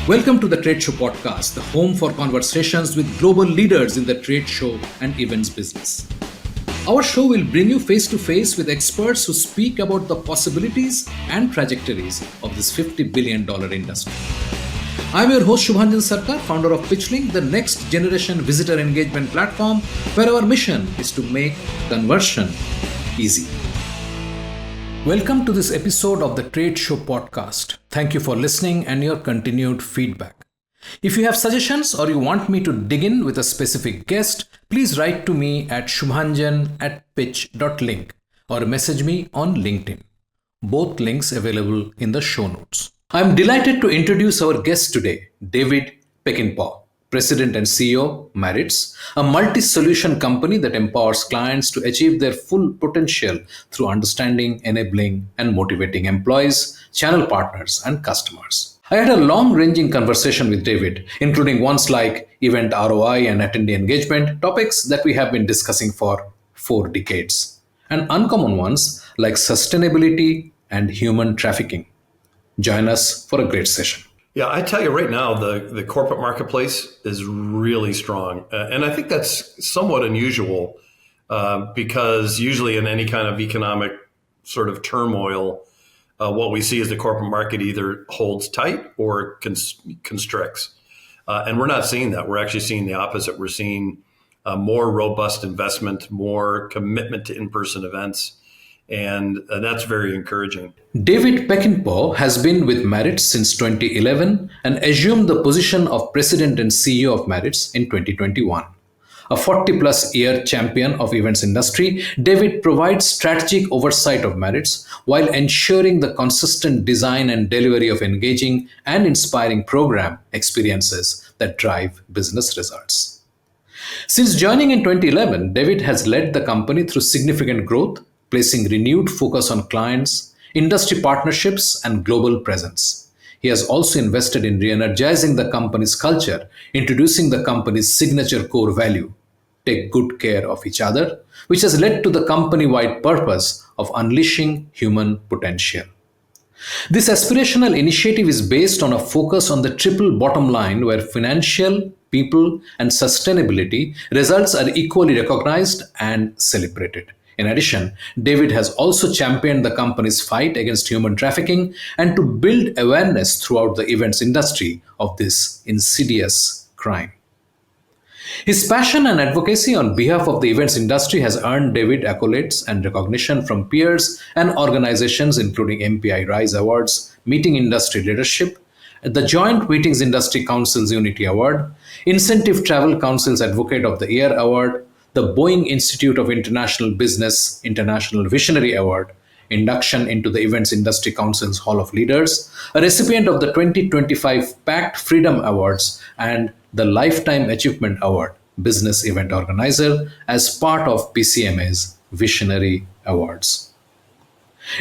Welcome to the Trade Show podcast, the home for conversations with global leaders in the trade show and events business. Our show will bring you face to face with experts who speak about the possibilities and trajectories of this $50 billion industry. I'm your host Shubhanjan Sarkar, founder of PitchLink, the next generation visitor engagement platform where our mission is to make conversion easy. Welcome to this episode of the Trade Show podcast. Thank you for listening and your continued feedback. If you have suggestions or you want me to dig in with a specific guest, please write to me at shubhanjan@pitch.link or message me on LinkedIn. Both links available in the show notes. I'm delighted to introduce our guest today, David Peckinpaugh, President and CEO, Maritz, a multi-solution company that empowers clients to achieve their full potential through understanding, enabling, and motivating employees, channel partners, and customers. I had a long-ranging conversation with David, including ones like event ROI and attendee engagement, topics that we have been discussing for 4 decades, and uncommon ones like sustainability and human trafficking. Join us for a great session. Yeah, I tell you right now, the corporate marketplace is really strong. And I think that's somewhat unusual because usually in any kind of economic sort of turmoil, what we see is the corporate market either holds tight or constricts. And we're not seeing that. We're actually seeing the opposite. We're seeing more robust investment, more commitment to in-person events. And that's very encouraging. David Peckinpaugh has been with Maritz since 2011 and assumed the position of President and CEO of Maritz in 2021. A 40-plus year champion of events industry, David provides strategic oversight of Maritz while ensuring the consistent design and delivery of engaging and inspiring program experiences that drive business results. Since joining in 2011, David has led the company through significant growth, placing renewed focus on clients, industry partnerships, and global presence. He has also invested in reenergizing the company's culture, introducing the company's signature core value, take good care of each other, which has led to the company-wide purpose of unleashing human potential. This aspirational initiative is based on a focus on the triple bottom line where financial, people, and sustainability results are equally recognized and celebrated. In addition, David has also championed the company's fight against human trafficking and to build awareness throughout the events industry of this insidious crime. His passion and advocacy on behalf of the events industry has earned David accolades and recognition from peers and organizations including MPI Rise Awards, Meeting Industry Leadership, the Joint Meetings Industry Council's Unity Award, Incentive Travel Council's Advocate of the Year Award, the Boeing Institute of International Business International Visionary Award, induction into the Events Industry Council's Hall of Leaders, a recipient of the 2025 Pact Freedom Awards, and the Lifetime Achievement Award, Business Event Organizer, as part of PCMA's Visionary Awards.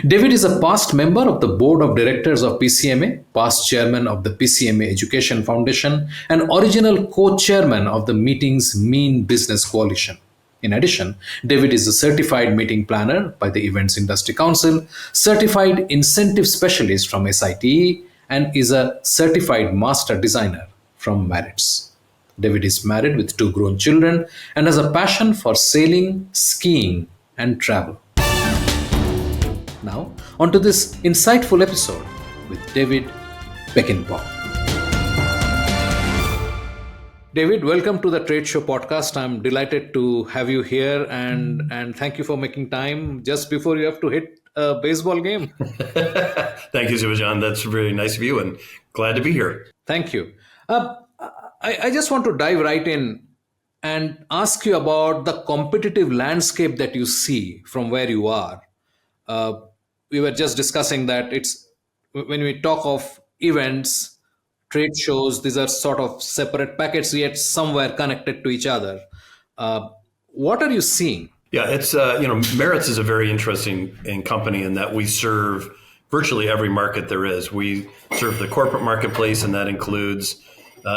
David is a past member of the Board of Directors of PCMA, past chairman of the PCMA Education Foundation, and original co-chairman of the meeting's Mean Business Coalition. In addition, David is a certified meeting planner by the Events Industry Council, certified incentive specialist from SITE, and is a certified master designer from Maritz. David is married with 2 grown children and has a passion for sailing, skiing, and travel. Now, onto this insightful episode with David Peckinpaugh. David, welcome to the Trade Show podcast. I'm delighted to have you here and thank you for making time just before you have to hit a baseball game. Thank you, Shubhanjan. That's really nice of you and glad to be here. Thank you. I just want to dive right in and ask you about the competitive landscape that you see from where you are. We were just discussing that it's when we talk of events, trade shows, these are sort of separate packets yet somewhere connected to each other. What are you seeing? Yeah, it's Maritz is a very interesting company in that we serve virtually every market there is. We serve the corporate marketplace, and that includes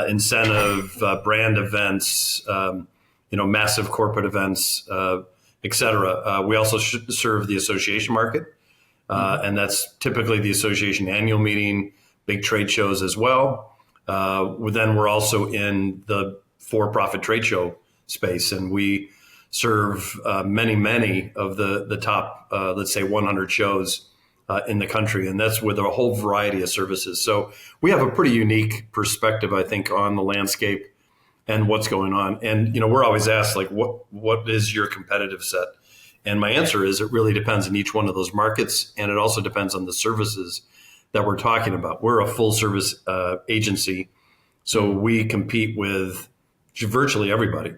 incentive, brand events, massive corporate events, et cetera. We also serve the association market, and that's typically the association annual meeting, big trade shows as well. Then we're also in the for-profit trade show space, and we serve many of the top, let's say, 100 shows in the country, and that's with a whole variety of services. So we have a pretty unique perspective, I think, on the landscape and what's going on. And we're always asked, like, what is your competitive set? And my answer is it really depends on each one of those markets, and it also depends on the services that we're talking about. We're a full service agency, so we compete with virtually everybody.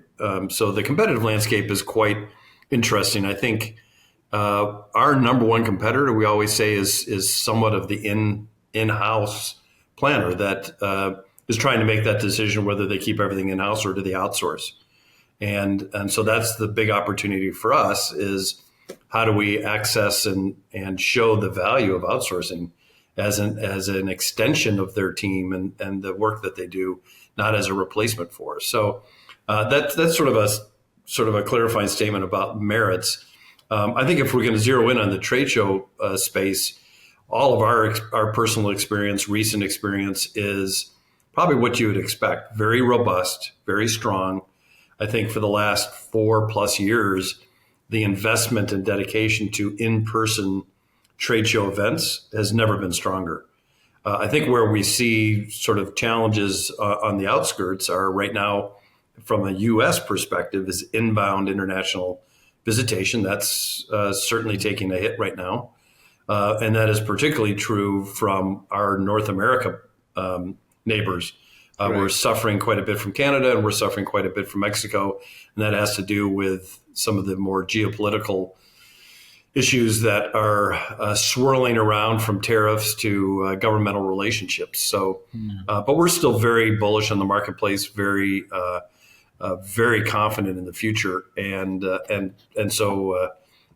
So the competitive landscape is quite interesting. I think our number one competitor, we always say, is somewhat of the in-house planner that is trying to make that decision whether they keep everything in-house or do they outsource. And so that's the big opportunity for us, is how do we access and show the value of outsourcing as an extension of their team and the work that they do, not as a replacement for us. So that's sort of a clarifying statement about Maritz. I think if we're going to zero in on the trade show space, all of our personal experience, recent experience, is probably what you would expect. Very robust, very strong. I think for the last 4+ years, the investment and dedication to in-person trade show events has never been stronger. I think where we see sort of challenges on the outskirts are right now, from a U.S. perspective, is inbound international visitation. That's certainly taking a hit right now. And that is particularly true from our North America neighbors. Right. We're suffering quite a bit from Canada, and we're suffering quite a bit from Mexico. And that has to do with some of the more geopolitical issues that are swirling around, from tariffs to governmental relationships. So, but we're still very bullish on the marketplace, very confident in the future, and so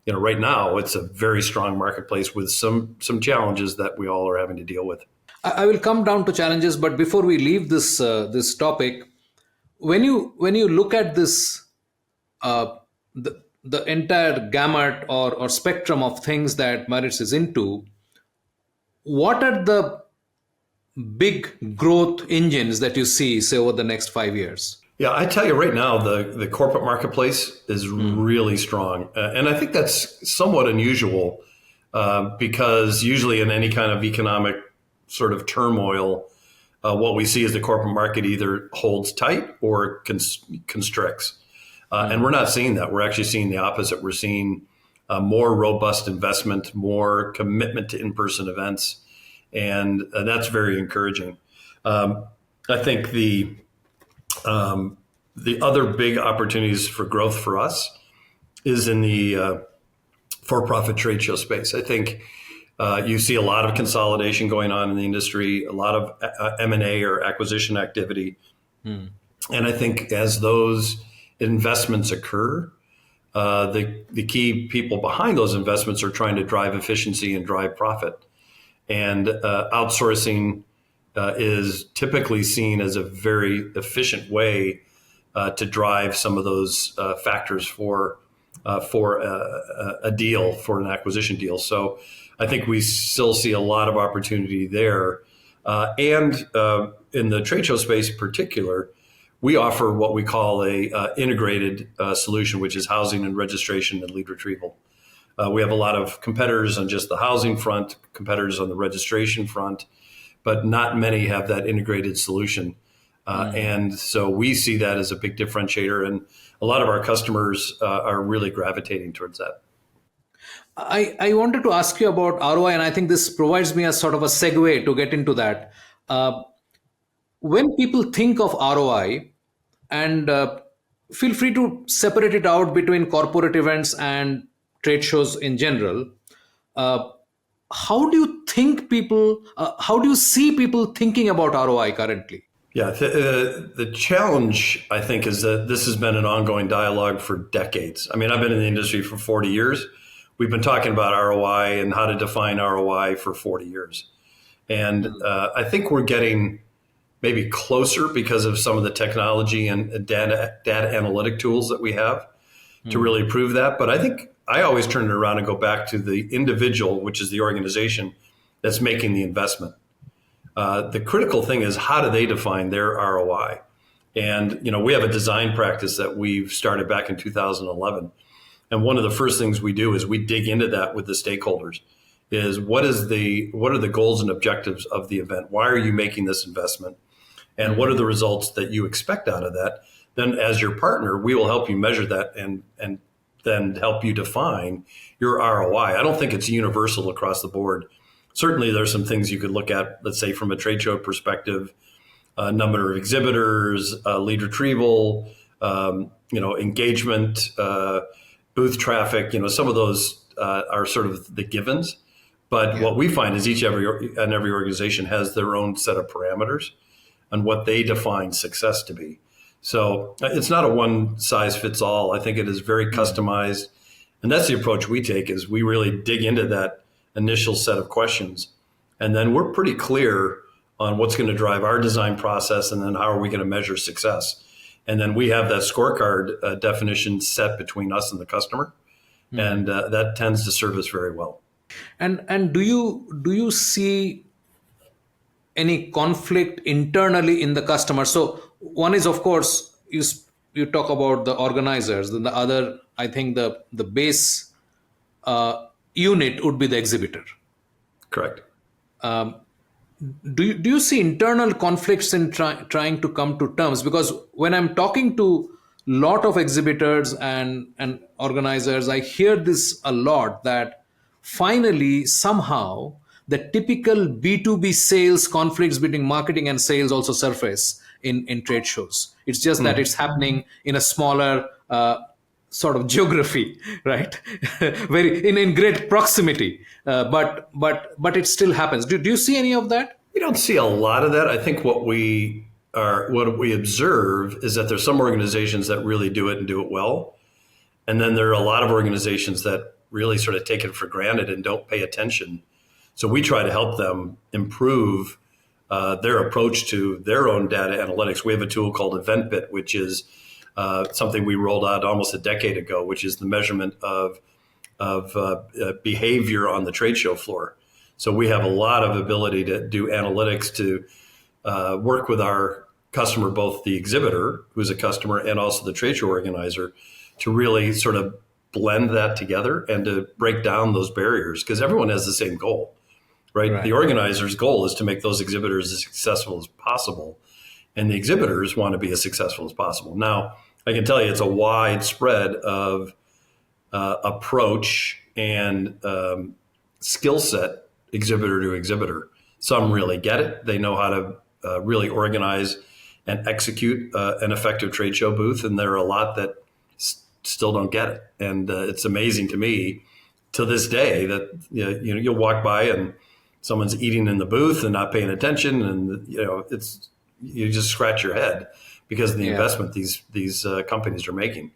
right now it's a very strong marketplace with some challenges that we all are having to deal with. I will come down to challenges, but before we leave this topic, when you look at this, the entire gamut or spectrum of things that Maritz is into, what are the big growth engines that you see, say, over the next 5 years? Yeah, I tell you right now, the corporate marketplace is really strong. And I think that's somewhat unusual because usually in any kind of economic sort of turmoil, what we see is the corporate market either holds tight or constricts. And we're not seeing that. We're actually seeing the opposite. We're seeing more robust investment, more commitment to in-person events. And that's very encouraging. I think the other big opportunities for growth for us is in the for-profit trade show space. I think you see a lot of consolidation going on in the industry, a lot of M&A or acquisition activity. And I think as those investments occur, the key people behind those investments are trying to drive efficiency and drive profit. And outsourcing is typically seen as a very efficient way to drive some of those factors for a deal, for an acquisition deal. So I think we still see a lot of opportunity there. And in the trade show space in particular, we offer what we call a integrated solution, which is housing and registration and lead retrieval. We have a lot of competitors on just the housing front, competitors on the registration front, but not many have that integrated solution. And so we see that as a big differentiator, and a lot of our customers are really gravitating towards that. I wanted to ask you about ROI, and I think this provides me a sort of a segue to get into that. When people think of ROI, and feel free to separate it out between corporate events and trade shows in general, how do you how do you see people thinking about ROI currently? Yeah, the challenge, I think, is that this has been an ongoing dialogue for decades. I mean, I've been in the industry for 40 years. We've been talking about ROI and how to define ROI for 40 years. And I think we're getting maybe closer because of some of the technology and data analytic tools that we have to really prove that. But I think I always turn it around and go back to the individual, which is the organization that's making the investment. The critical thing is, how do they define their ROI? And, we have a design practice that we've started back in 2011. And one of the first things we do is we dig into that with the stakeholders is what are the goals and objectives of the event? Why are you making this investment? And what are the results that you expect out of that? Then as your partner, we will help you measure that and then help you define your ROI. I don't think it's universal across the board. Certainly there's some things you could look at, let's say from a trade show perspective, number of exhibitors, lead retrieval, engagement, booth traffic, some of those are sort of the givens. But what we find is every organization has their own set of parameters on what they define success to be. So it's not a one size fits all. I think it is very customized. And that's the approach we take is we really dig into that initial set of questions. And then we're pretty clear on what's going to drive our design process and then how are we going to measure success. And then we have that scorecard definition set between us and the customer. And that tends to serve us very well. And do you see any conflict internally in the customer? So one is, of course, you talk about the organizers, then the other, I think the base unit would be the exhibitor. Correct. Do you see internal conflicts in trying to come to terms? Because when I'm talking to a lot of exhibitors and organizers, I hear this a lot, that finally somehow the typical B2B sales conflicts between marketing and sales also surface in trade shows. It's just that it's happening in a smaller sort of geography, right? Very in great proximity, but it still happens. Do you see any of that? We don't see a lot of that. I think what we observe is that there's some organizations that really do it and do it well, and then there are a lot of organizations that really sort of take it for granted and don't pay attention. So we try to help them improve their approach to their own data analytics. We have a tool called EventBit, which is something we rolled out almost a decade ago, which is the measurement of behavior on the trade show floor. So we have a lot of ability to do analytics to work with our customer, both the exhibitor, who's a customer, and also the trade show organizer, to really sort of blend that together and to break down those barriers, because everyone has the same goal, right? The organizer's goal is to make those exhibitors as successful as possible, and the exhibitors want to be as successful as possible. Now, I can tell you it's a wide spread of approach and skill set, exhibitor to exhibitor. Some really get it. They know how to really organize and execute an effective trade show booth, and there are a lot that still don't get it. And it's amazing to me to this day that you'll walk by and someone's eating in the booth and not paying attention, and you just scratch your head because of the investment these companies are making.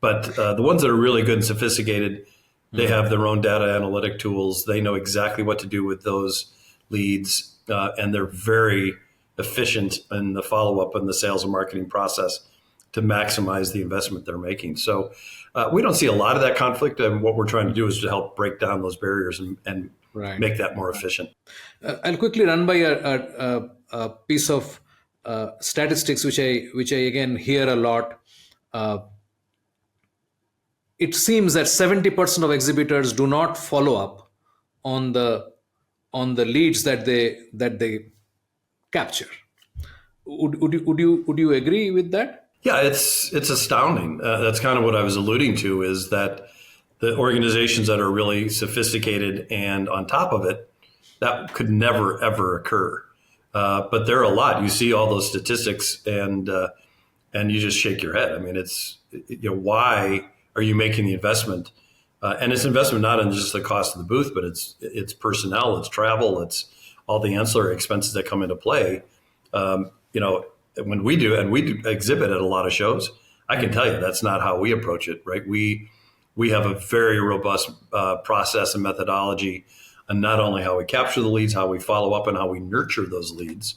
But the ones that are really good and sophisticated, they have their own data analytic tools. They know exactly what to do with those leads, and they're very efficient in the follow-up and the sales and marketing process to maximize the investment they're making. So we don't see a lot of that conflict. And what we're trying to do is to help break down those barriers and make that more efficient. I'll quickly run by a piece of statistics, which I again hear a lot. It seems that 70% of exhibitors do not follow up on the leads that they capture. Would you agree with that? Yeah, it's astounding. That's kind of what I was alluding to, is that the organizations that are really sophisticated and on top of it, that could never, ever occur. But there are a lot. You see all those statistics and you just shake your head. I mean, it's, why are you making the investment? And it's investment not in just the cost of the booth, but it's personnel, it's travel, it's all the ancillary expenses that come into play. When we do exhibit at a lot of shows, I can tell you that's not how we approach it, right? We have a very robust process and methodology, and not only how we capture the leads, how we follow up, and how we nurture those leads.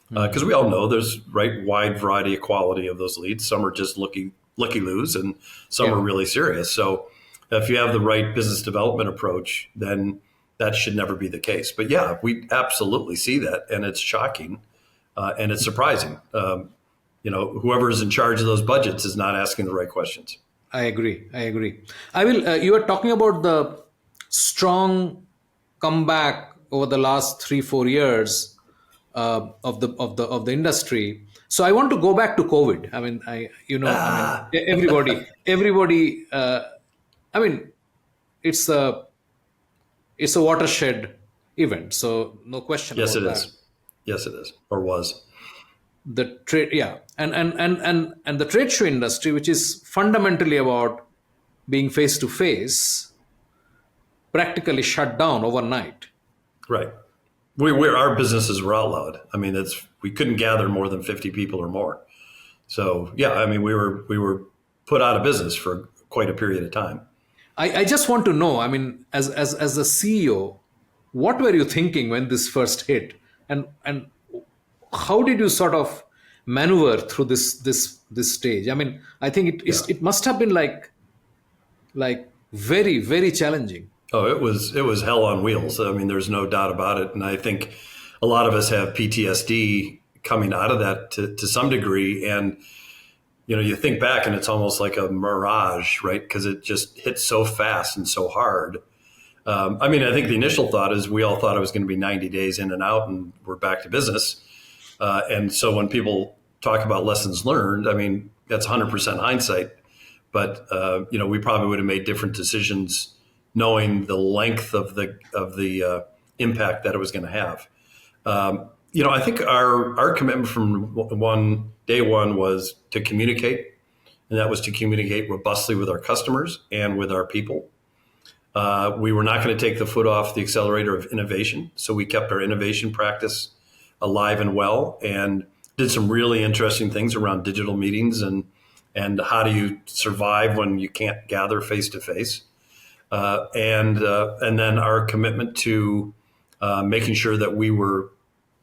Because we all know there's wide variety of quality of those leads. Some are just looky-loos, and some are really serious. So if you have the right business development approach, then that should never be the case. But yeah, we absolutely see that, and it's shocking and it's surprising. Whoever is in charge of those budgets is not asking the right questions. I agree. I agree. I will. You are talking about the strong comeback over the last 3-4 years of the industry. So I want to go back to COVID. I mean, Ah, everybody. I mean, it's a it's a watershed event. So no question yes, about it that. is. Yes, it is, or was. The trade, yeah, and the trade show industry, which is fundamentally about being face to face, practically shut down overnight. Right. Our businesses were outlawed. I mean, we couldn't gather more than 50 people or more. So yeah, I mean, we were put out of business for quite a period of time. I just want to know, I mean, as a CEO, what were you thinking when this first hit, and how did you sort of maneuver through this stage? I mean, I think Yeah. it must have been like very, very challenging. Oh, it was hell on wheels. I mean, there's no doubt about it. And I think a lot of us have PTSD coming out of that to some degree. And you think back and it's almost like a mirage, right? Because it just hit so fast and so hard. I mean, I think the initial thought is we all thought it was going to be 90 days in and out, and we're back to business. And so when people talk about lessons learned, I mean, that's 100% hindsight. But we probably would have made different decisions knowing the length of the impact that it was going to have. I think our commitment from day one was to communicate, and that was to communicate robustly with our customers and with our people. We were not going to take the foot off the accelerator of innovation, so we kept our innovation practice alive and well, and did some really interesting things around digital meetings and how do you survive when you can't gather face to face. And then our commitment to making sure that we were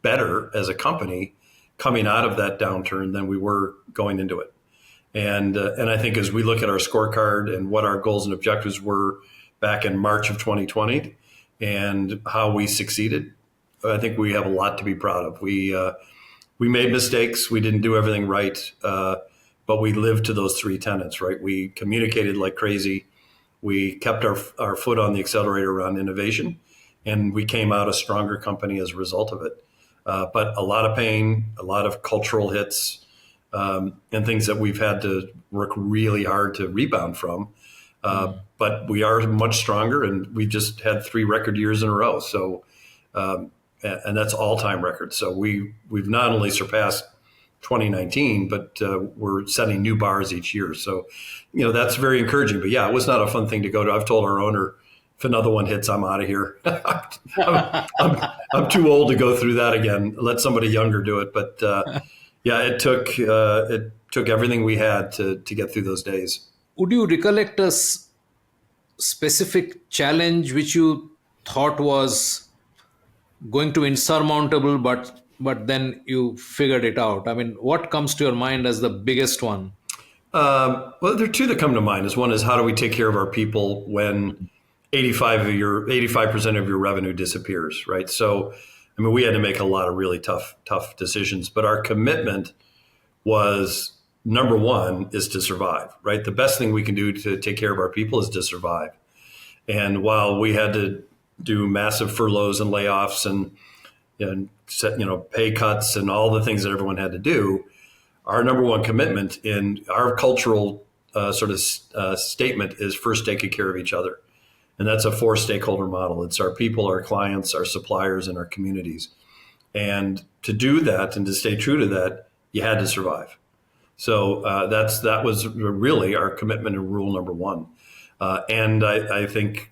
better as a company coming out of that downturn than we were going into it. And I think as we look at our scorecard and what our goals and objectives were back in March of 2020 and how we succeeded, I think we have a lot to be proud of. We made mistakes. We didn't do everything right, but we lived to those three tenets, right? We communicated like crazy. We kept our foot on the accelerator around innovation, and we came out a stronger company as a result of it. But a lot of pain, a lot of cultural hits, and things that we've had to work really hard to rebound from. But we are much stronger, and we just had 3 record years in a row. So, and that's all-time record. So we've not only surpassed 2019, but we're setting new bars each year. So, that's very encouraging. But yeah, it was not a fun thing to go to. I've told our owner, if another one hits, I'm out of here. I'm too old to go through that again. Let somebody younger do it. But yeah, it took everything we had to get through those days. Would you recollect a specific challenge which you thought was going to be insurmountable, but then you figured it out? I mean, what comes to your mind as the biggest one? Well, there are 2 that come to mind. One is how do we take care of our people when 85% of your revenue disappears, right? So, I mean, we had to make a lot of really tough decisions, but our commitment was number one is to survive, right? The best thing we can do to take care of our people is to survive. And while we had to do massive furloughs and layoffs and pay cuts and all the things that everyone had to do, our number one commitment in our cultural statement is first take care of each other. And that's a 4-stakeholder model. It's our people, our clients, our suppliers, and our communities. And to do that and to stay true to that, you had to survive. So that was really our commitment and rule number one. And I think,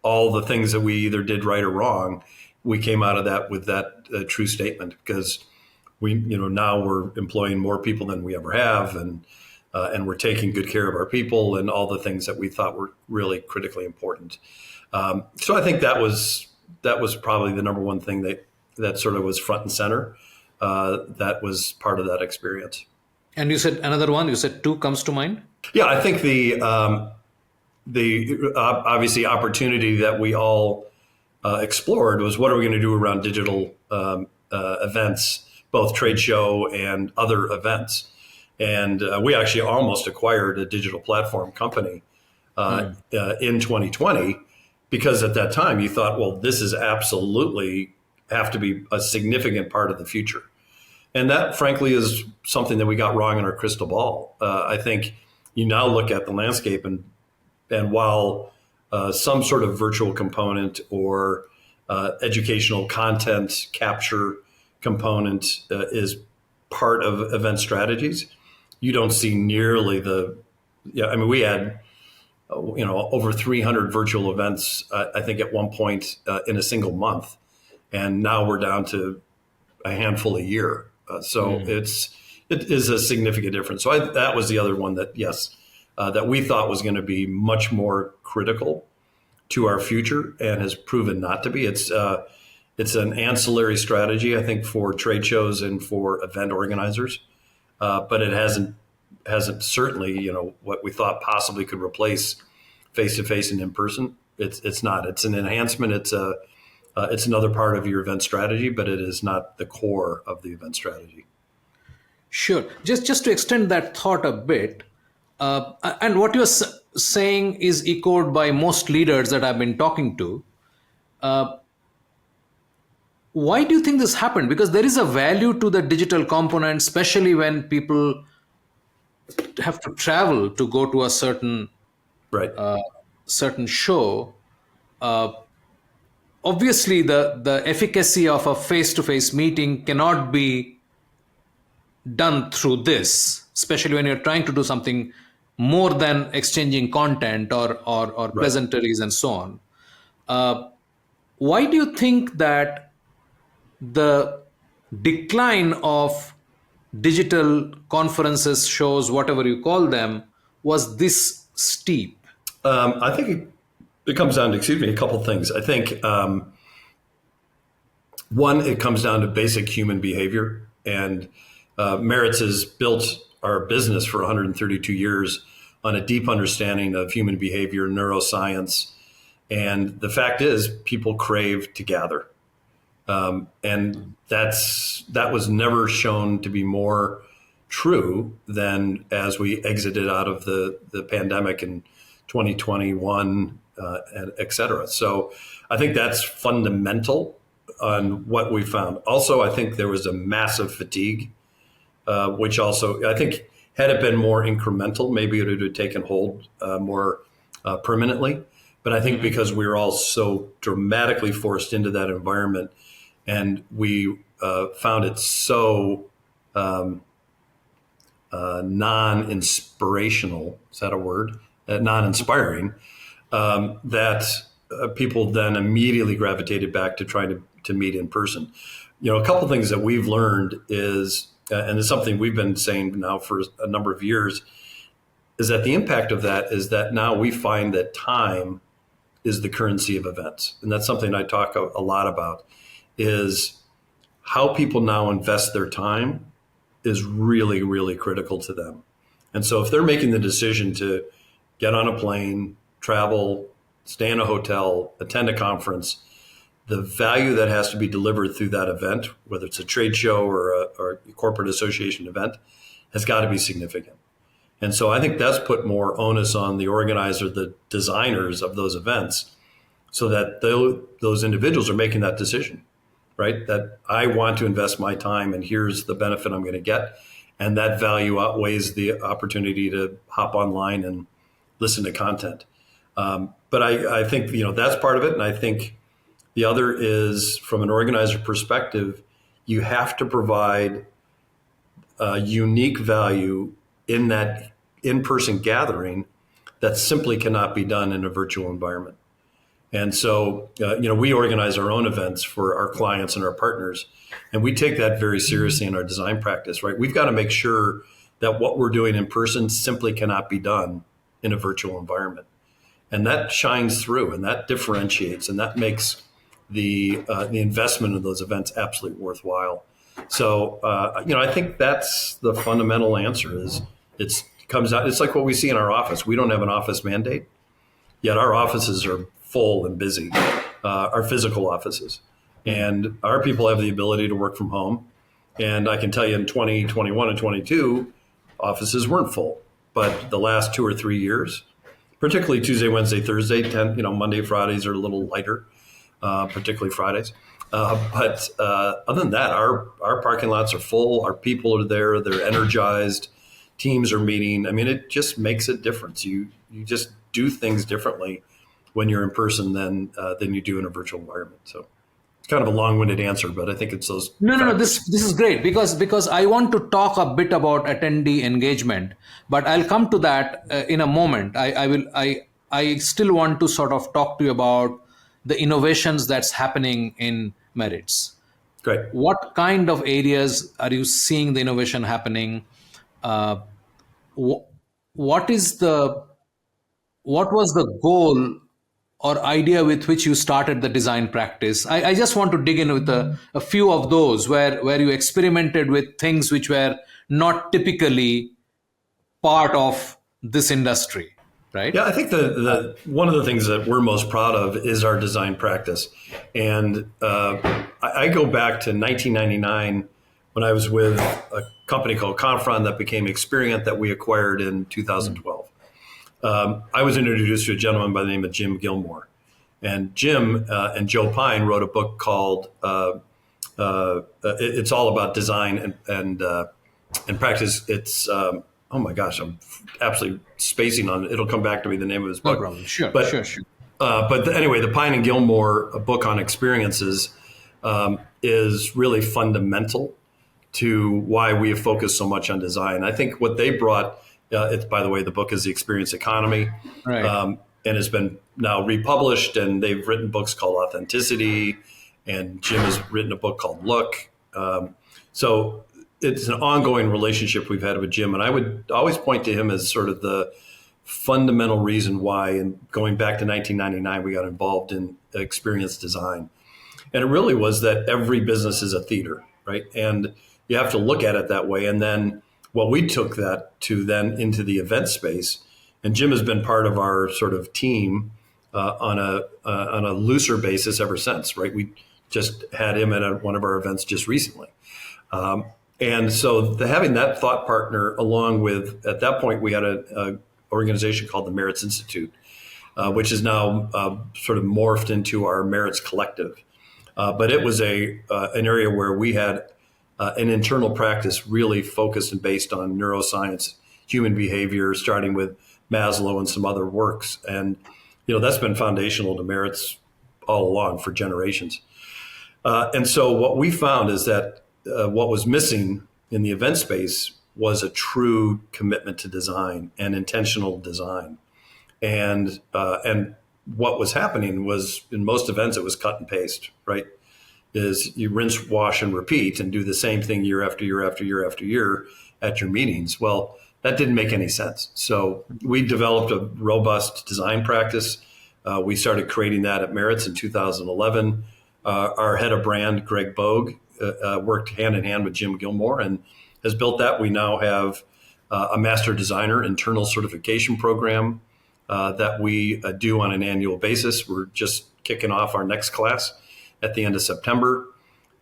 all the things that we either did right or wrong, we came out of that with that true statement, because we, now we're employing more people than we ever have, and we're taking good care of our people and all the things that we thought were really critically important. So I think that was probably the number one thing that sort of was front and center. That was part of that experience. And you said another one. You said 2 comes to mind. Yeah, I think the obviously opportunity that we all explored was what are we going to do around digital events, both trade show and other events. And we actually almost acquired a digital platform company in 2020 because at that time you thought, well, this is absolutely have to be a significant part of the future. And that, frankly, is something that we got wrong in our crystal ball. I think you now look at the landscape, and while some sort of virtual component or educational content capture component is part of event strategies, you don't see nearly the. Yeah, I mean, we had over 300 virtual events, I think, at one point in a single month, and now we're down to a handful a year. So it is a significant difference. So that was the other one that, yes, that we thought was going to be much more critical to our future and has proven not to be. It's an ancillary strategy, I think, for trade shows and for event organizers, but it hasn't certainly, what we thought possibly could replace face-to-face and in-person. It's not. It's an enhancement. It's another part of your event strategy, but it is not the core of the event strategy. Sure. Just to extend that thought a bit, and what you're saying is echoed by most leaders that I've been talking to. Why do you think this happened? Because there is a value to the digital component, especially when people have to travel to go to a certain Right. certain show. Obviously, the efficacy of a face-to-face meeting cannot be done through this, especially when you're trying to do something more than exchanging content or Right. pleasantries and so on. Why do you think that the decline of digital conferences, shows, whatever you call them, was this steep? I think it comes down to, a couple things. I think one, it comes down to basic human behavior, and Maritz has built our business for 132 years on a deep understanding of human behavior, neuroscience, and the fact is, people crave to gather, and that was never shown to be more true than as we exited out of the pandemic in 2021, and et cetera. So I think that's fundamental on what we found. Also, I think there was a massive fatigue, which also, I think, had it been more incremental, maybe it would have taken hold more permanently. But I think because we were all so dramatically forced into that environment, and we found it so non-inspirational, is that a word? Non-inspiring, that people then immediately gravitated back to trying to meet in person. A couple things that we've learned is, and it's something we've been saying now for a number of years, is that the impact of that is that now we find that time is the currency of events. And that's something I talk a lot about, is how people now invest their time is really, really critical to them. And so if they're making the decision to get on a plane, travel, stay in a hotel, attend a conference, the value that has to be delivered through that event, whether it's a trade show or a corporate association event, has got to be significant. And so I think that's put more onus on the organizer, the designers of those events, so that those individuals are making that decision, right? That I want to invest my time and here's the benefit I'm going to get. And that value outweighs the opportunity to hop online and listen to content. But I think, that's part of it. And I think the other is, from an organizer perspective, you have to provide unique value in that in-person gathering that simply cannot be done in a virtual environment. And so, we organize our own events for our clients and our partners, and we take that very seriously in our design practice, right? We've got to make sure that what we're doing in person simply cannot be done in a virtual environment. And that shines through, and that differentiates, and that makes the investment in those events absolutely worthwhile. So, I think that's the fundamental answer. Is it comes out. It's like what we see in our office. We don't have an office mandate, yet our offices are full and busy, our physical offices. And our people have the ability to work from home. And I can tell you in 2021 and 22, offices weren't full. But the last 2 or 3 years, particularly Tuesday, Wednesday, Thursday, Monday, Fridays are a little lighter, particularly Fridays. But other than that, our parking lots are full. Our people are there. They're energized. Teams are meeting. I mean, it just makes a difference. You just do things differently when you're in person than you do in a virtual environment. So it's kind of a long-winded answer, but I think it's those. No. This is great because I want to talk a bit about attendee engagement, but I'll come to that in a moment. I still want to sort of talk to you about the innovations that's happening in Maritz. Great. What kind of areas are you seeing the innovation happening? Uh, what was the goal or idea with which you started the design practice? I just want to dig in with a few of those where you experimented with things which were not typically part of this industry, right? Yeah, I think the one of the things that we're most proud of is our design practice. And I go back to 1999 when I was with a company called Confron that became Experience that we acquired in 2012. I was introduced to a gentleman by the name of Jim Gilmore. And Jim and Joe Pine wrote a book called It's All About Design and Practice. It's, oh my gosh, I'm absolutely spacing on it. It'll come back to me, the name of his book. No problem. Sure. But anyway, the Pine and Gilmore book on experiences is really fundamental to why we have focused so much on design. I think what they brought, by the way, the book is The Experience Economy, Right. And has been now republished, and they've written books called Authenticity, and Jim has written a book called Look. So it's an ongoing relationship we've had with Jim, and I would always point to him as sort of the fundamental reason why, and going back to 1999, we got involved in experience design. And it really was that every business is a theater, right? And you have to look at it that way. And then we took that to then into the event space. And Jim has been part of our sort of team on a looser basis ever since, right? We just had him at one of our events just recently. And so having that thought partner along with, at that point, we had a organization called the Maritz Institute, which is now sort of morphed into our Maritz Collective. But it was an area where we had an internal practice really focused and based on neuroscience, human behavior, starting with Maslow and some other works. And, that's been foundational to Maritz all along for generations. And so what we found is that what was missing in the event space was a true commitment to design and intentional design. And what was happening was, in most events, it was cut and paste, right? Is you rinse, wash, and repeat and do the same thing year after year after year after year at your meetings. Well, that didn't make any sense. So we developed a robust design practice. We started creating that at Maritz in 2011. Our head of brand, Greg Bogue, worked hand in hand with Jim Gilmore and has built that. We now have a master designer internal certification program that we do on an annual basis. We're just kicking off our next class at the end of September.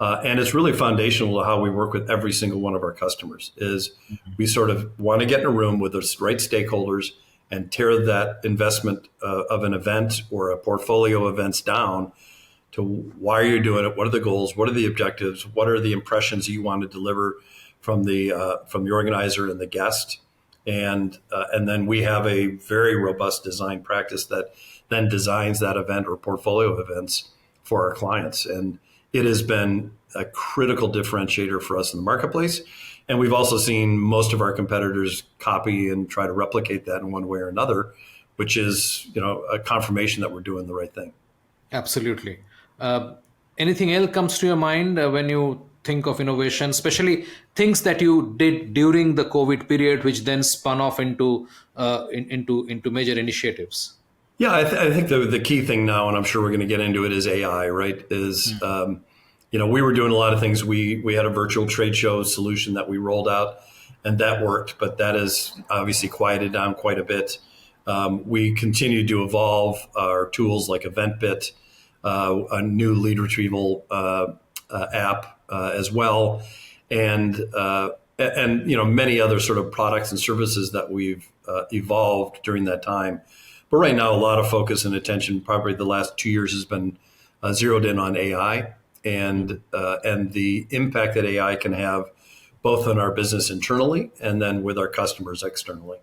And it's really foundational to how we work with every single one of our customers is we sort of want to get in a room with the right stakeholders and tear that investment of an event or a portfolio of events down to why are you doing it? What are the goals? What are the objectives? What are the impressions you want to deliver from the organizer and the guest? And then we have a very robust design practice that then designs that event or portfolio of events for our clients. And it has been a critical differentiator for us in the marketplace. And we've also seen most of our competitors copy and try to replicate that in one way or another, which is, a confirmation that we're doing the right thing. Absolutely. Anything else comes to your mind when you think of innovation, especially things that you did during the COVID period, which then spun off into major initiatives? Yeah, I think the key thing now, and I'm sure we're going to get into it, is AI, right? We were doing a lot of things. We had a virtual trade show solution that we rolled out, and that worked, but that has obviously quieted down quite a bit. We continue to evolve our tools like EventBit, a new lead retrieval app as well, and many other sort of products and services that we've evolved during that time. But right now, a lot of focus and attention, probably the last 2 years, has been zeroed in on AI and the impact that AI can have both on our business internally and then with our customers externally.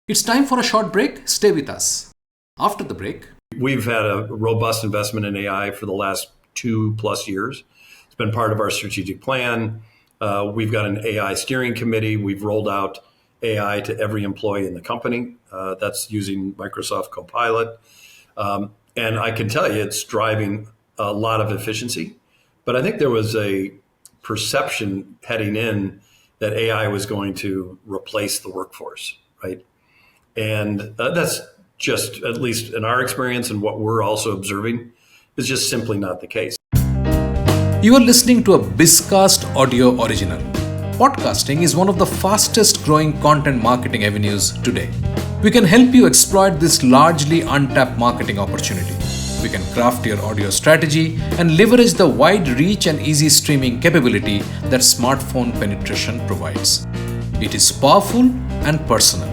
It's time for a short break. Stay with us. After the break, we've had a robust investment in AI for the last 2+ years. It's been part of our strategic plan. We've got an AI steering committee. We've rolled out AI to every employee in the company. That's using Microsoft Copilot. And I can tell you it's driving a lot of efficiency. But I think there was a perception heading in that AI was going to replace the workforce, right? And that's just, at least in our experience and what we're also observing, is just simply not the case. You are listening to a Bizcast audio original. Podcasting is one of the fastest growing content marketing avenues today. We can help you exploit this largely untapped marketing opportunity. We can craft your audio strategy and leverage the wide reach and easy streaming capability that smartphone penetration provides. It is powerful and personal.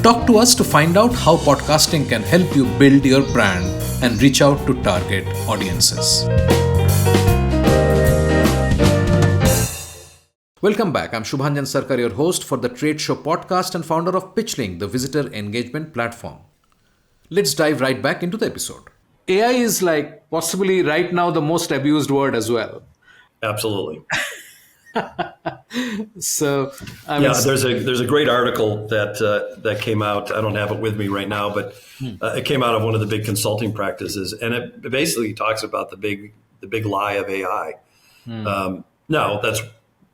Talk to us to find out how podcasting can help you build your brand and reach out to target audiences. Welcome back. I'm Shubhanjan Sarkar, your host for the Trade Show podcast and founder of PitchLink, the visitor engagement platform. Let's dive right back into the episode. AI is like possibly right now the most abused word as well. Absolutely. So, there's a great article that came out. I don't have it with me right now, but it came out of one of the big consulting practices, and it basically talks about the big lie of AI. Now, that's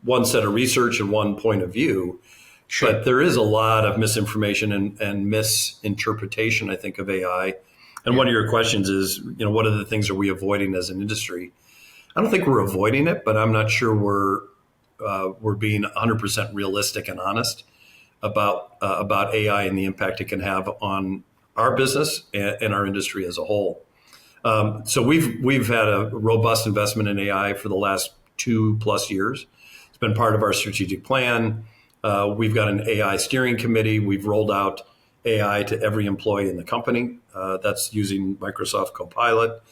one set of research and one point of view, sure, but there is a lot of misinformation and misinterpretation, I think, of AI. And one of your questions is, what are the things are we avoiding as an industry? I don't think we're avoiding it, but I'm not sure we're being 100% realistic and honest about AI and the impact it can have on our business and our industry as a whole. So we've had a robust investment in AI for the last 2+ years. It's been part of our strategic plan. We've got an AI steering committee. We've rolled out AI to every employee in the company. That's using Microsoft Copilot.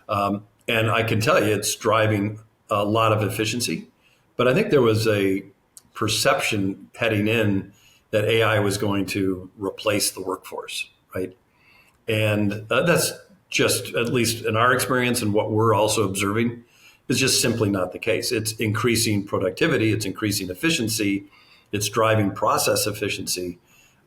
And I can tell you it's driving a lot of efficiency. But I think there was a perception heading in that AI was going to replace the workforce, right? And that's just, at least in our experience and what we're also observing, is just simply not the case. It's increasing productivity, it's increasing efficiency, it's driving process efficiency.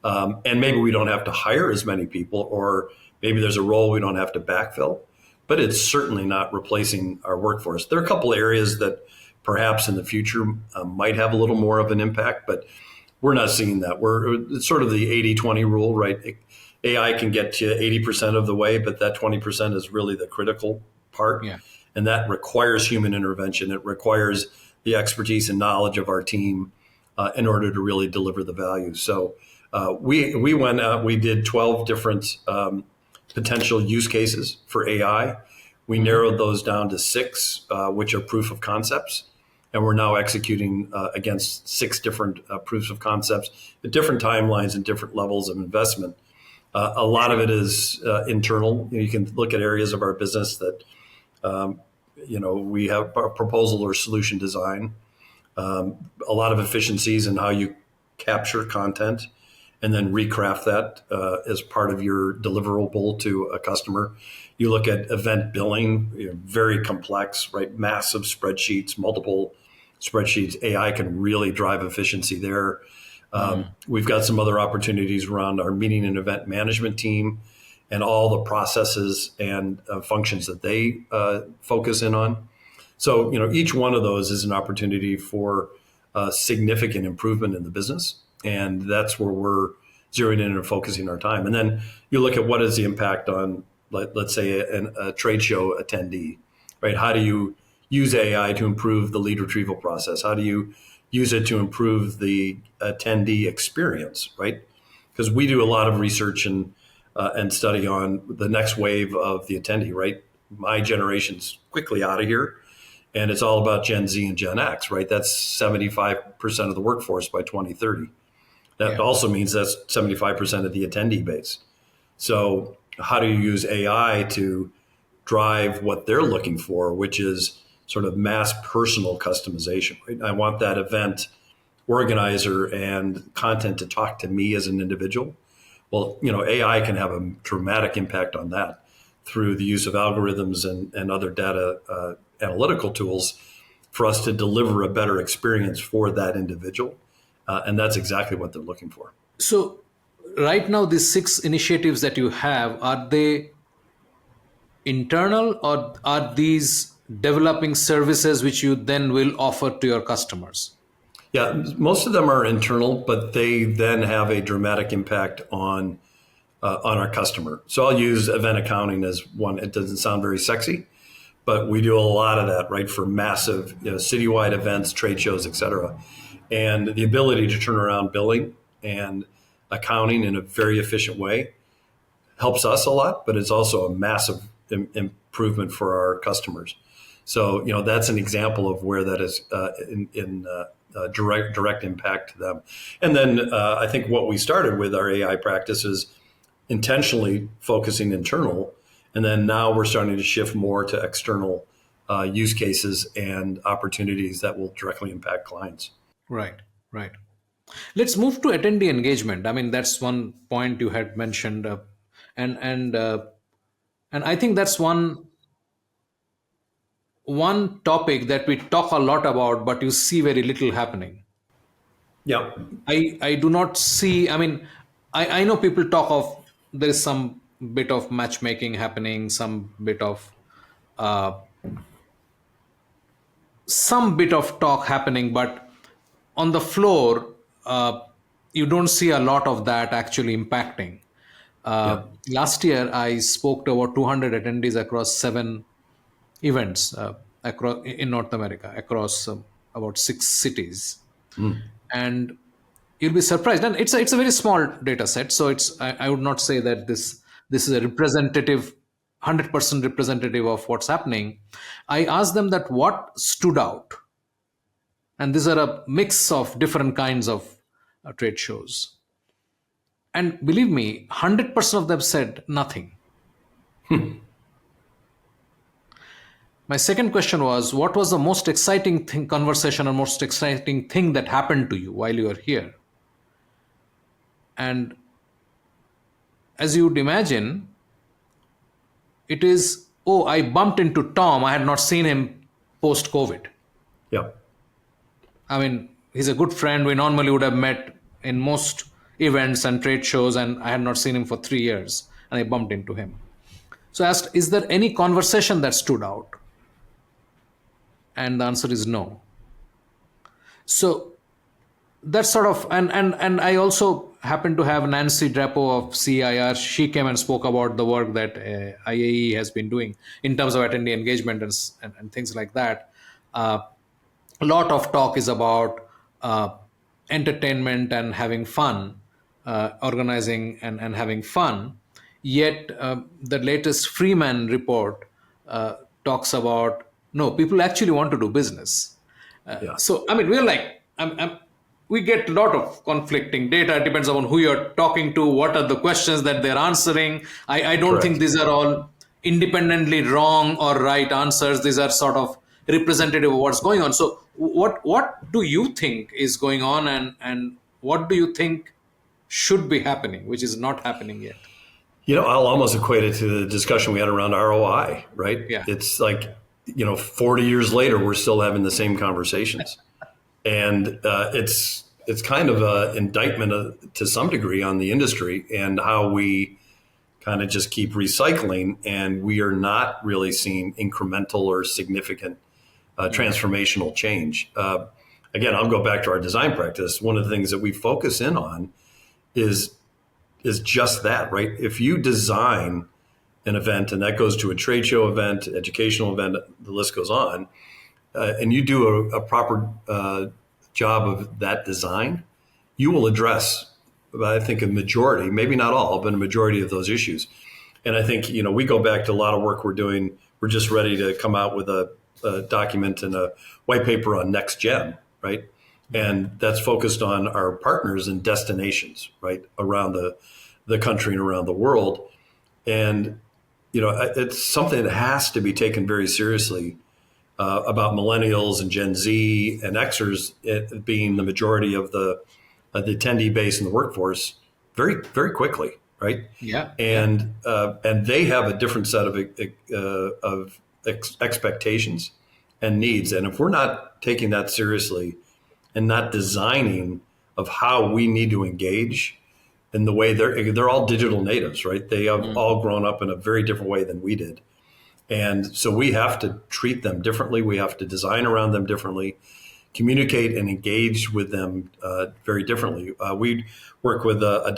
And maybe we don't have to hire as many people, or maybe there's a role we don't have to backfill, but it's certainly not replacing our workforce. There are a couple areas that perhaps in the future might have a little more of an impact, but we're not seeing that. It's sort of the 80-20 rule, right? AI can get you 80% of the way, but that 20% is really the critical part. Yeah. And that requires human intervention. It requires the expertise and knowledge of our team in order to really deliver the value. So we went out, we did 12 different potential use cases for AI. We narrowed those down to 6, which are proof of concepts. And we're now executing against 6 different proofs of concepts at different timelines and different levels of investment. A lot of it is internal. You can look at areas of our business that, we have a proposal or solution design, a lot of efficiencies in how you capture content and then recraft that as part of your deliverable to a customer. You look at event billing, very complex, right? Massive spreadsheets, multiple spreadsheets. AI can really drive efficiency there. We've got some other opportunities around our meeting and event management team and all the processes and functions that they focus in on. So, each one of those is an opportunity for significant improvement in the business. And that's where we're zeroing in and focusing our time. And then you look at what is the impact on, let's say, a trade show attendee, right? How do you use AI to improve the lead retrieval process? How do you use it to improve the attendee experience, right? Because we do a lot of research and and study on the next wave of the attendee, right? My generation's quickly out of here, and it's all about Gen Z and Gen X, right? That's 75% of the workforce by 2030. That Yeah. also means that's 75% of the attendee base. So how do you use AI to drive what they're looking for, which is sort of mass personal customization, right? I want that event organizer and content to talk to me as an individual. Well, AI can have a dramatic impact on that through the use of algorithms and other data analytical tools for us to deliver a better experience for that individual. And that's exactly what they're looking for. So right now, these six initiatives that you have, are they internal, or are these developing services which you then will offer to your customers? Yeah, most of them are internal, but they then have a dramatic impact on our customer. So I'll use event accounting as one. It doesn't sound very sexy, but we do a lot of that, right, for massive, citywide events, trade shows, et cetera. And the ability to turn around billing and accounting in a very efficient way helps us a lot, but it's also a massive improvement for our customers. So, that's an example of where that is in direct impact to them. And then I think what we started with our AI practice is intentionally focusing internal, and then now we're starting to shift more to external use cases and opportunities that will directly impact clients. Right, right. Let's move to attendee engagement. I mean, that's one point you had mentioned, and and uh, and I think that's one topic that we talk a lot about, but you see very little happening. Yeah, I do not see. I mean, I know people talk of there is some bit of matchmaking happening, uh, some bit of talk happening, but on the floor, you don't see a lot of that actually impacting. yeah, Last year, I spoke to about 200 attendees across 7 events across in North America, across about 6 cities, mm, and you'll be surprised. And it's a very small data set, so I would not say that this is a representative, 100% representative of what's happening. I asked them that what stood out, and these are a mix of different kinds of trade shows. And believe me, 100% of them said nothing. My second question was, what was the most exciting thing, conversation, or most exciting thing that happened to you while you were here? And as you'd imagine, it is, oh, I bumped into Tom. I had not seen him post COVID. yeah, I mean, he's a good friend. We normally would have met in most events and trade shows, and I had not seen him for 3 years, and I bumped into him. So I asked, is there any conversation that stood out? And the answer is no. So that's sort of, and I also happened to have Nancy Drapo of CIR. She came and spoke about the work that IAE has been doing in terms of attendee engagement and things like that. A lot of talk is about entertainment and having fun, organizing and having fun. Yet the latest Freeman report talks about, no, people actually want to do business. yeah. So I mean, we're like, we get a lot of conflicting data. It depends on who you're talking to, what are the questions that they're answering. I don't think Correct. these are all independently wrong or right answers. These are sort of representative of what's going on. So what do you think is going on, and what do you think should be happening, which is not happening yet? I'll almost equate it to the discussion we had around ROI, right? Yeah, It's like, 40 years later, we're still having the same conversations. And it's kind of an indictment to some degree on the industry and how we kind of just keep recycling, and we are not really seeing incremental or significant transformational change. Again, I'll go back to our design practice. One of the things that we focus in on is just that, right? If you design an event, and that goes to a trade show event, educational event, the list goes on, and you do a proper job of that design, you will address I think a majority, maybe not all, but a majority of those issues. And I think, we go back to a lot of work we're doing. We're just ready to come out with a document and a white paper on next gen, right? And that's focused on our partners and destinations, right, around the country and around the world. And, it's something that has to be taken very seriously about millennials and Gen Z and Xers being the majority of the attendee base in the workforce very, very quickly, right? Yeah. And they have a different set of expectations and needs. And if we're not taking that seriously and not designing of how we need to engage in the way they're all digital natives, right? They have all grown up in a very different way than we did. And so we have to treat them differently. We have to design around them differently, communicate and engage with them very differently. We work with a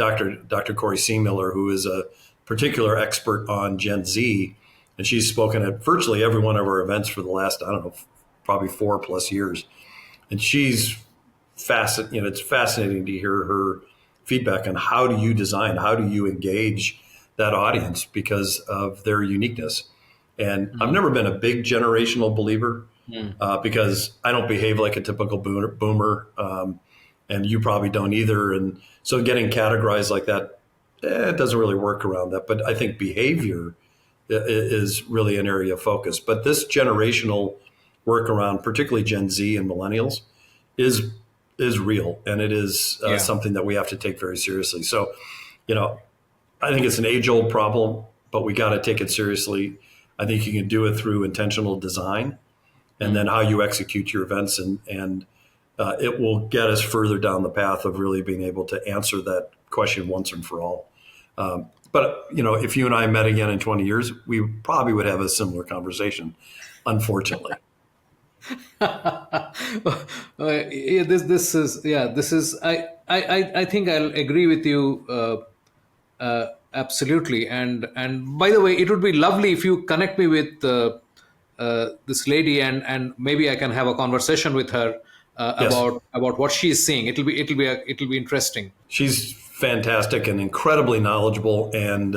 Dr. Corey Seamiller, who is a particular expert on Gen Z, and she's spoken at virtually every one of our events for the last, I don't know, probably 4+ years. And she's fascinating. It's fascinating to hear her feedback on how do you design, how do you engage that audience because of their uniqueness. And I've never been a big generational believer because I don't behave like a typical boomer, and you probably don't either. And so getting categorized like that, it doesn't really work around that. But I think behavior is really an area of focus. But this generational work around, particularly Gen Z and millennials, is real, and it is something that we have to take very seriously. So, I think it's an age-old problem, but we got to take it seriously. I think you can do it through intentional design, and then how you execute your events, and it will get us further down the path of really being able to answer that question once and for all. But if you and I met again in 20 years, we probably would have a similar conversation, unfortunately. This is I think I'll agree with you absolutely. And by the way, it would be lovely if you connect me with this lady, and maybe I can have a conversation with her Yes. about what she's seeing. It'll be interesting. She's fantastic and incredibly knowledgeable. And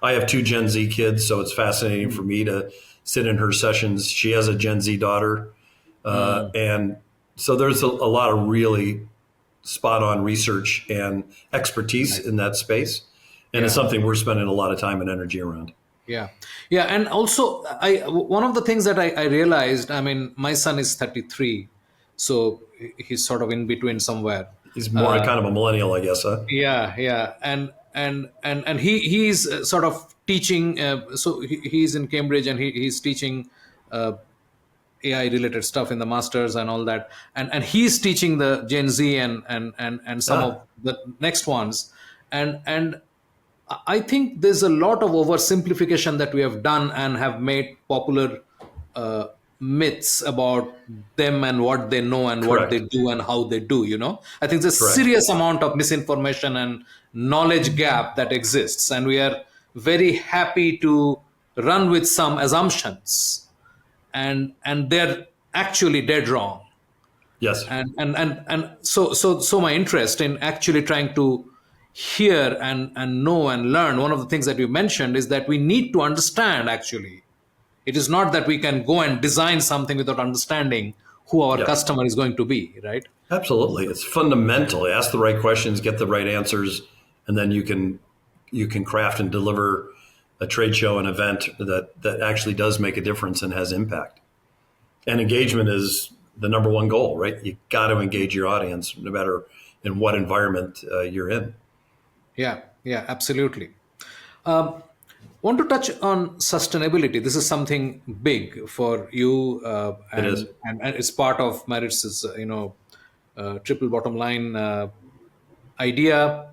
I have 2 Gen Z kids, so it's fascinating for me to sit in her sessions. She has a Gen Z daughter. And so there's a lot of really spot on research and expertise in that space. And it's something we're spending a lot of time and energy around. Yeah. And also one of the things that I realized, I mean, my son is 33, so he's sort of in between somewhere. He's more kind of a millennial, I guess, huh? Yeah. And he's sort of teaching. So he's in Cambridge, and he's teaching AI related stuff in the masters and all that. And he's teaching the Gen Z and some of the next ones. And I think there's a lot of oversimplification that we have done and have made popular myths about them and what they know and what Correct. they do and how they do, I think there's a serious amount of misinformation and knowledge gap that exists. And we are very happy to run with some assumptions, and they're actually dead wrong. Yes. And so my interest in actually trying to hear and know and learn, one of the things that you mentioned is that we need to understand. Actually, it is not that we can go and design something without understanding who our customer is going to be, right? Absolutely. It's fundamental. Ask the right questions, get the right answers, and then you can craft and deliver a trade show, an event that actually does make a difference and has impact. And engagement is the number one goal, right? You got to engage your audience no matter in what environment you're in. Yeah, absolutely. Want to touch on sustainability. This is something big for you, It is. and it's part of Maritz's, triple bottom line idea.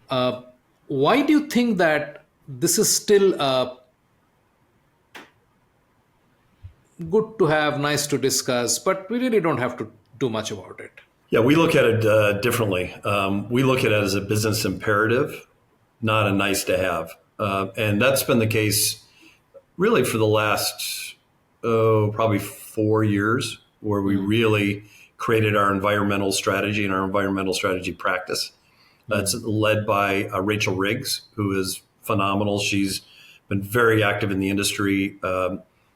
Why do you think that this is still good to have, nice to discuss, but we really don't have to do much about it? Yeah, we look at it differently. We look at it as a business imperative, not a nice to have. And that's been the case really for the last, probably 4 years, where we really created our environmental strategy and our environmental strategy practice. It's led by Rachel Riggs, who is phenomenal. She's been very active in the industry.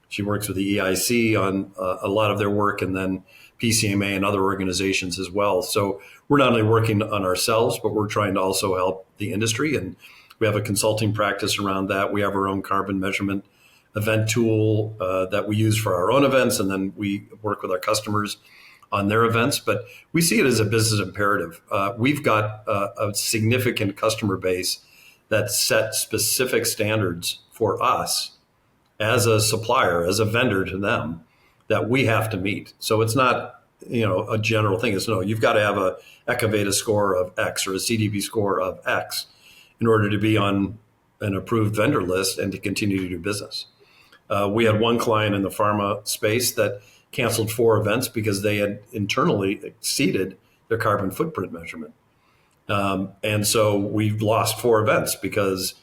She works with the EIC on a lot of their work, and then PCMA and other organizations as well. So we're not only working on ourselves, but we're trying to also help the industry. And we have a consulting practice around that. We have our own carbon measurement event tool that we use for our own events, and then we work with our customers on their events. But we see it as a business imperative. We've got a significant customer base that set specific standards for us as a supplier, as a vendor to them, that we have to meet. So it's not, a general thing. It's no, you've got to have a Ecovata score of X or a CDP score of X in order to be on an approved vendor list and to continue to do business. We had one client in the pharma space that canceled 4 events because they had internally exceeded their carbon footprint measurement. And so we've lost 4 events because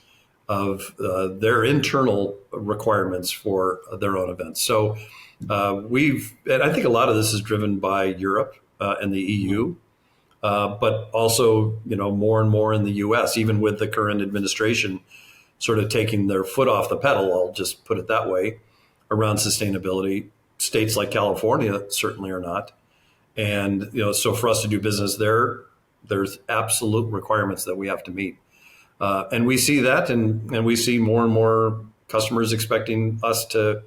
of their internal requirements for their own events. So and I think a lot of this is driven by Europe and the EU, but also, more and more in the US, even with the current administration sort of taking their foot off the pedal, I'll just put it that way, around sustainability. States like California certainly are not. And, so for us to do business there, there's absolute requirements that we have to meet. And we see that, and we see more and more customers expecting us to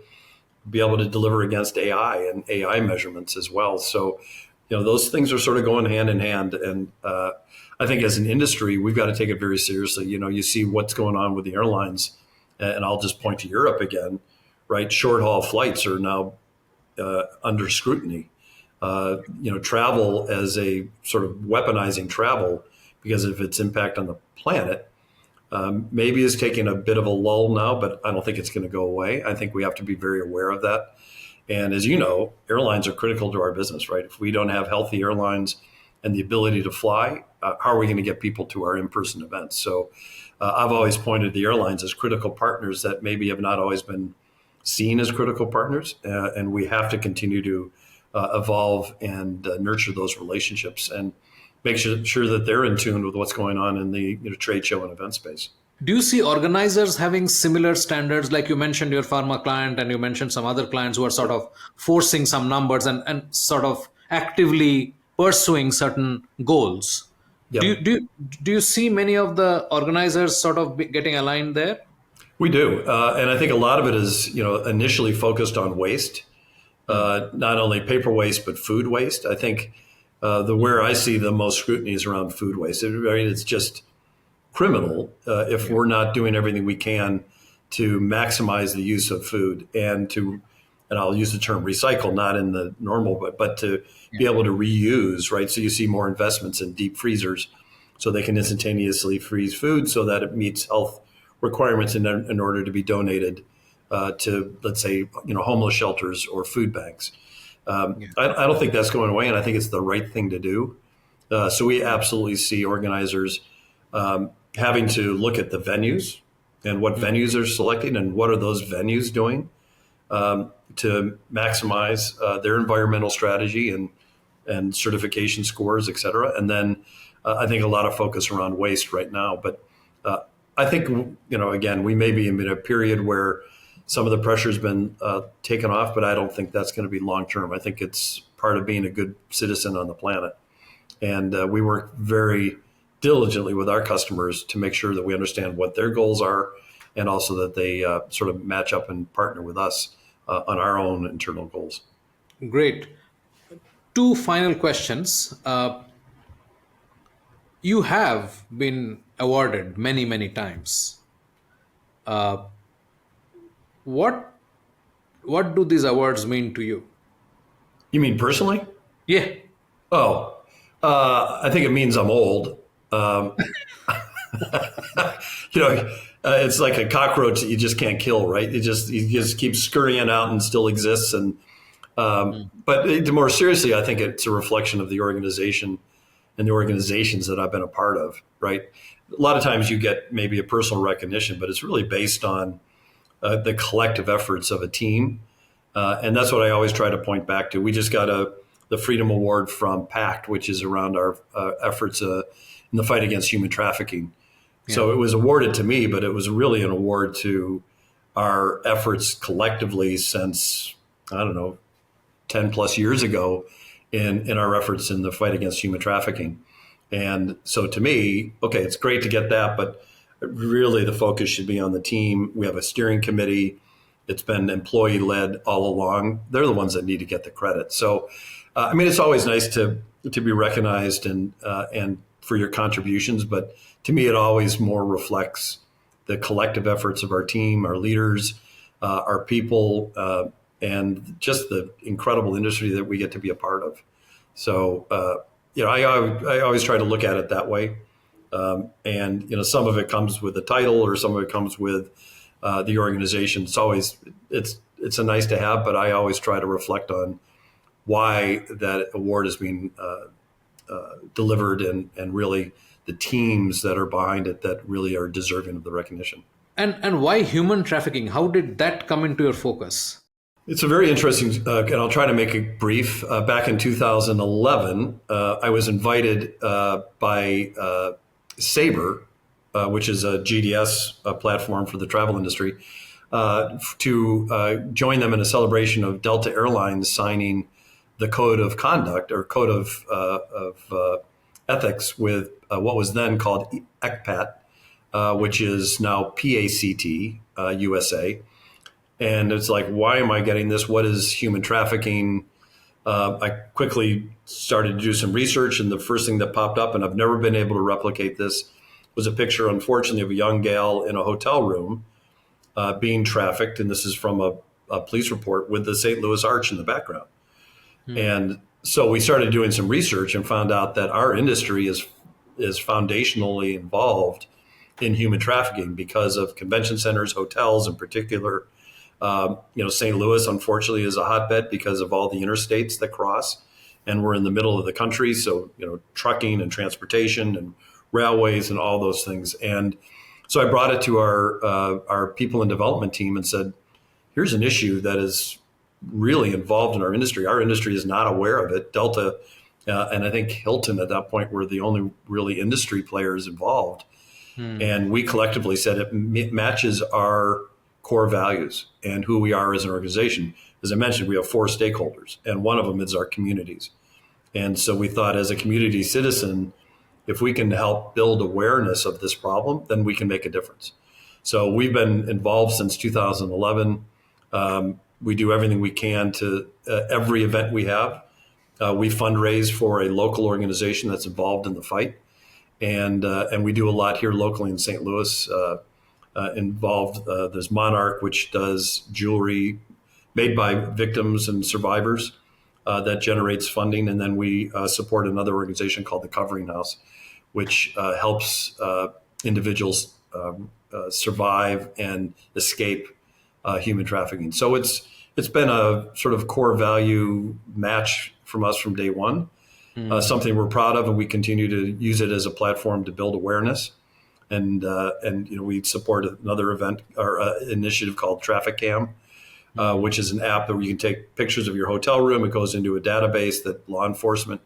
be able to deliver against AI and AI measurements as well. So, those things are sort of going hand in hand. And I think as an industry, we've got to take it very seriously. You see what's going on with the airlines, and I'll just point to Europe again, right? Short haul flights are now under scrutiny. Travel as a sort of weaponizing travel because of its impact on the planet, maybe is taking a bit of a lull now, but I don't think it's going to go away. I think we have to be very aware of that. And as you know, airlines are critical to our business, right? If we don't have healthy airlines and the ability to fly, how are we going to get people to our in-person events? So I've always pointed to the airlines as critical partners that maybe have not always been seen as critical partners. And we have to continue to evolve and nurture those relationships and make sure that they're in tune with what's going on in the trade show and event space. Do you see organizers having similar standards? Like you mentioned your pharma client and you mentioned some other clients who are sort of forcing some numbers and sort of actively pursuing certain goals. Yep. Do you see many of the organizers sort of getting aligned there? We do. And I think a lot of it is, initially focused on waste, not only paper waste, but food waste. I think where I see the most scrutiny is around food waste. It's just criminal if we're not doing everything we can to maximize the use of food and I'll use the term recycle, not in the normal, but to be able to reuse, right? So you see more investments in deep freezers so they can instantaneously freeze food so that it meets health requirements in order to be donated to, let's say, homeless shelters or food banks. I don't think that's going away, and I think it's the right thing to do. So we absolutely see organizers having to look at the venues and what venues are selecting and what are those venues doing to maximize their environmental strategy and certification scores, et cetera. And then I think a lot of focus around waste right now. But I think, again, we may be in a period where some of the pressure's been taken off, but I don't think that's going to be long term. I think it's part of being a good citizen on the planet. And we work very diligently with our customers to make sure that we understand what their goals are and also that they sort of match up and partner with us on our own internal goals. Great. 2 final questions. You have been awarded many, many times. What do these awards mean to you? You mean personally? Yeah. Oh, I think it means I'm old. It's like a cockroach that you just can't kill, right? He just keeps scurrying out and still exists. And but more seriously, I think it's a reflection of the organization and the organizations that I've been a part of, right? A lot of times you get maybe a personal recognition, but it's really based on the collective efforts of a team. And that's what I always try to point back to. We just got the Freedom Award from PACT, which is around our efforts in the fight against human trafficking. Yeah. So it was awarded to me, but it was really an award to our efforts collectively since, I don't know, 10 plus years ago in our efforts in the fight against human trafficking. And so to me, okay, it's great to get that, but really the focus should be on the team. We have a steering committee. It's been employee led all along. They're the ones that need to get the credit. So, I mean, it's always nice to be recognized and for your contributions, but to me, it always more reflects the collective efforts of our team, our leaders, our people, and just the incredible industry that we get to be a part of. So, I always try to look at it that way. And some of it comes with the title, or some of it comes with the organization. It's a nice to have, but I always try to reflect on why that award is being delivered, and really the teams that are behind it that really are deserving of the recognition. And why human trafficking? How did that come into your focus? It's a very interesting, and I'll try to make it brief. Back in 2011, I was invited by Sabre, which is a GDS platform for the travel industry, to join them in a celebration of Delta Airlines signing the code of conduct, or code of ethics, with what was then called ECPAT, which is now PACT USA. And it's like, why am I getting this? What is human trafficking? I quickly started to do some research, and the first thing that popped up, and I've never been able to replicate this, was a picture, unfortunately, of a young gal in a hotel room being trafficked. And this is from a police report, with the St. Louis Arch in the background. And so we started doing some research and found out that our industry is foundationally involved in human trafficking because of convention centers, hotels in particular. St. Louis, unfortunately, is a hotbed because of all the interstates that cross, and we're in the middle of the country. So, trucking and transportation and railways and all those things. And so I brought it to our people and development team and said, here's an issue that is really involved in our industry. Our industry is not aware of it. Delta and I think Hilton at that point were the only really industry players involved. And we collectively said it matches our core values and who we are as an organization. As I mentioned, we have 4 stakeholders, and one of them is our communities. And so we thought, as a community citizen, if we can help build awareness of this problem, then we can make a difference. So we've been involved since 2011. We do everything we can to every event we have. We fundraise for a local organization that's involved in the fight. And we do a lot here locally in St. Louis. Involved. There's Monarch, which does jewelry made by victims and survivors that generates funding. And then we support another organization called the Covering House, which helps individuals survive and escape human trafficking. So it's been a sort of core value match from us from day one, something we're proud of, and we continue to use it as a platform to build awareness. And we support another event or initiative called Trafficking, which is an app that you can take pictures of your hotel room. It goes into a database that law enforcement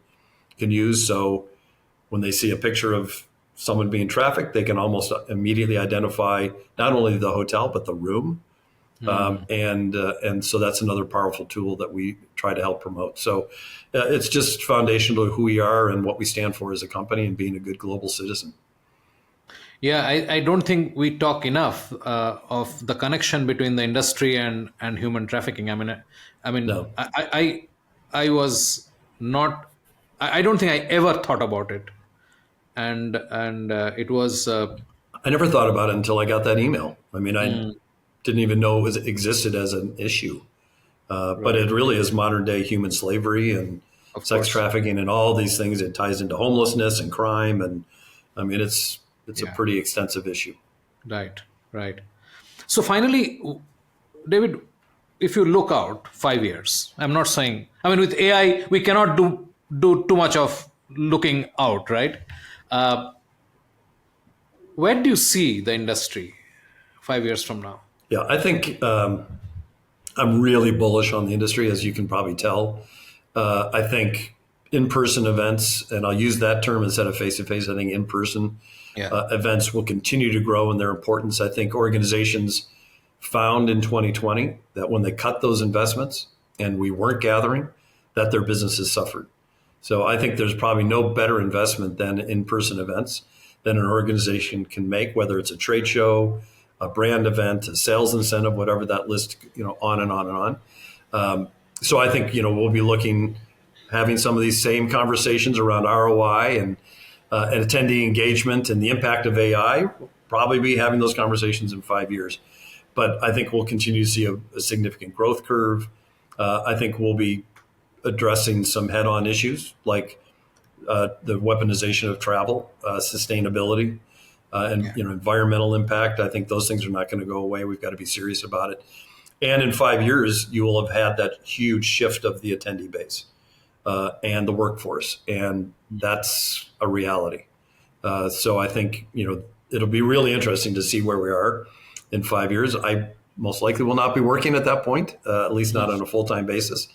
can use. So when they see a picture of someone being trafficked, they can almost immediately identify not only the hotel but the room. And so that's another powerful tool that we try to help promote. So it's just foundational to who we are and what we stand for as a company, and being a good global citizen. Yeah, I don't think we talk enough of the connection between the industry and human trafficking. No. I was not. I don't think I ever thought about it, and it was. I never thought about it until I got that email. I mean, I didn't even know it existed as an issue. But it really is modern day human slavery and sex trafficking and all these things. It ties into homelessness and crime. And I mean, it's a pretty extensive issue. Right. So finally, David, if you look out 5 years, I'm not saying, with AI, we cannot do too much of looking out, right? Where do you see the industry 5 years from now? Yeah, I think I'm really bullish on the industry, as you can probably tell. I think in-person events, and I'll use that term instead of face-to-face. I think in-person events will continue to grow in their importance. I think organizations found in 2020 that when they cut those investments and we weren't gathering, that their businesses suffered. So I think there's probably no better investment than in-person events than an organization can make, whether it's a trade show, a brand event, a sales incentive, whatever that list, on and on and on. So I think, we'll be having some of these same conversations around ROI and attendee engagement and the impact of AI. We'll probably be having those conversations in 5 years. But I think we'll continue to see a significant growth curve. I think we'll be addressing some head-on issues like the weaponization of travel, sustainability, and environmental impact. I think those things are not going to go away. We've got to be serious about it. And in 5 years, you will have had that huge shift of the attendee base and the workforce, and that's a reality. So I think it'll be really interesting to see where we are in 5 years. I most likely will not be working at that point, at least not on a full-time basis.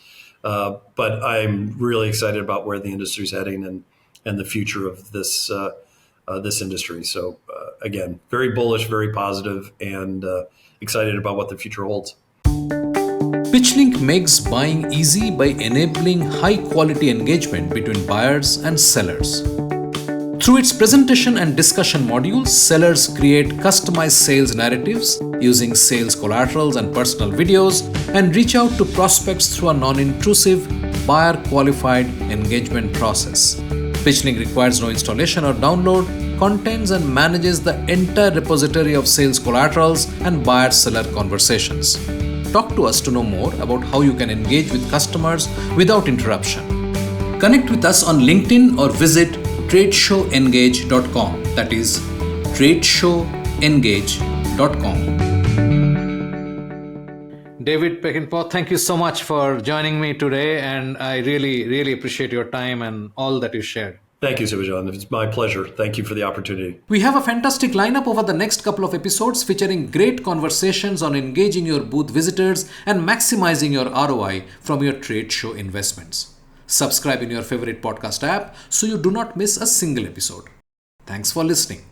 But I'm really excited about where the industry is heading and the future of this industry. So again, very bullish, very positive, and excited about what the future holds. PitchLink makes buying easy by enabling high-quality engagement between buyers and sellers. Through its presentation and discussion modules, sellers create customized sales narratives using sales collaterals and personal videos and reach out to prospects through a non-intrusive, buyer-qualified engagement process. PitchLink requires no installation or download, contains and manages the entire repository of sales collaterals and buyer-seller conversations. Talk to us to know more about how you can engage with customers without interruption. Connect with us on LinkedIn or visit tradeshowengage.com. That is tradeshowengage.com. David Peckinpaugh, thank you so much for joining me today, and I really, really appreciate your time and all that you shared. Thank you, Sivajan. It's my pleasure. Thank you for the opportunity. We have a fantastic lineup over the next couple of episodes featuring great conversations on engaging your booth visitors and maximizing your ROI from your trade show investments. Subscribe in your favorite podcast app so you do not miss a single episode. Thanks for listening.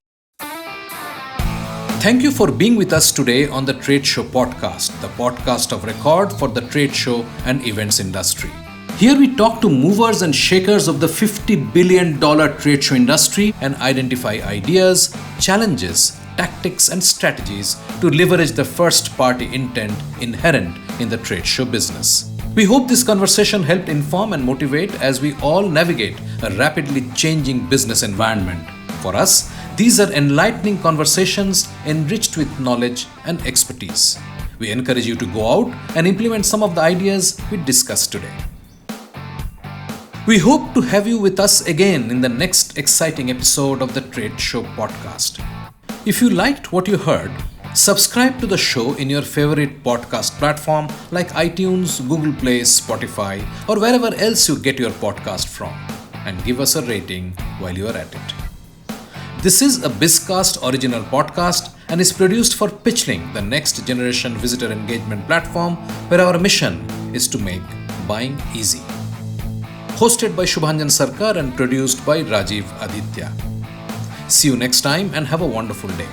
Thank you for being with us today on the Trade Show Podcast, the podcast of record for the trade show and events industry. Here we talk to movers and shakers of the $50 billion trade show industry and identify ideas, challenges, tactics and strategies to leverage the first-party intent inherent in the trade show business. We hope this conversation helped inform and motivate as we all navigate a rapidly changing business environment. For us, these are enlightening conversations enriched with knowledge and expertise. We encourage you to go out and implement some of the ideas we discussed today. We hope to have you with us again in the next exciting episode of the Trade Show Podcast. If you liked what you heard, subscribe to the show in your favorite podcast platform like iTunes, Google Play, Spotify, or wherever else you get your podcast from, and give us a rating while you are at it. This is a Bizcast original podcast and is produced for PitchLink, the next generation visitor engagement platform where our mission is to make buying easy. Hosted by Shubhanjan Sarkar and produced by Rajiv Aditya. See you next time and have a wonderful day.